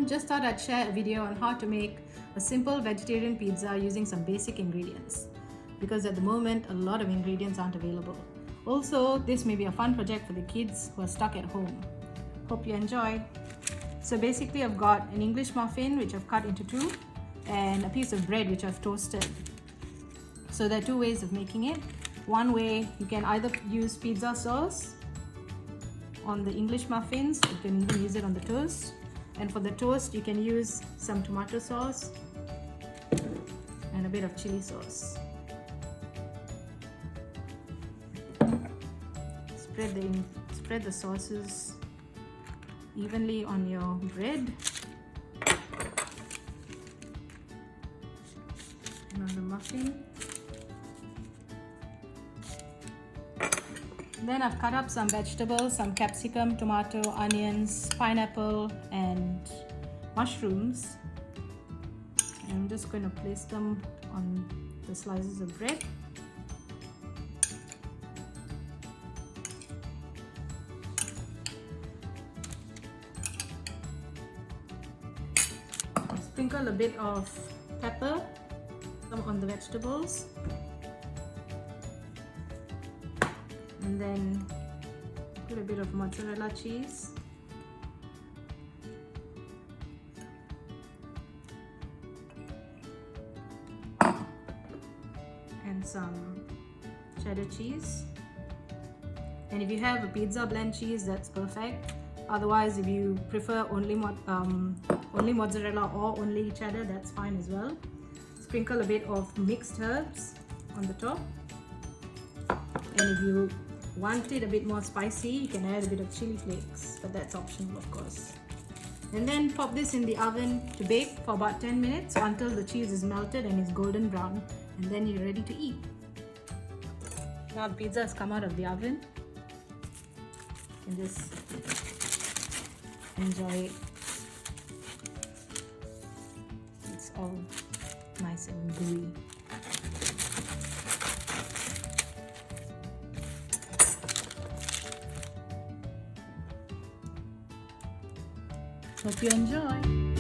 everyone, just thought I'd share a video on how to make a simple vegetarian pizza using some basic ingredients, because at the moment a lot of ingredients aren't available. Also, this may be a fun project for the kids who are stuck at home. Hope you enjoy. So basically I've got an English muffin which I've cut into two and a piece of bread which I've toasted. So there are two ways of making it. One way, you can either use pizza sauce on the English muffins, you can even use it on the toast. And for the toast, you can use some tomato sauce and a bit of chili sauce. Spread the sauces evenly on your bread and on the muffin. Then I've cut up some vegetables, some capsicum, tomato, onions, pineapple and mushrooms. And I'm just going to place them on the slices of bread. Sprinkle a bit of pepper on the vegetables. And then put a bit of mozzarella cheese. And some cheddar cheese. And if you have a pizza blend cheese, that's perfect. Otherwise, if you prefer only mozzarella or only cheddar, that's fine as well. Sprinkle a bit of mixed herbs on the top. And if you want it a bit more spicy, you can add a bit of chili flakes, but that's optional of course. And then pop this in the oven to bake for about 10 minutes until the cheese is melted and is golden brown, and then you're ready to eat. Now the pizza has come out of the oven. You can just enjoy it. It's all nice and gooey. Hope you enjoy.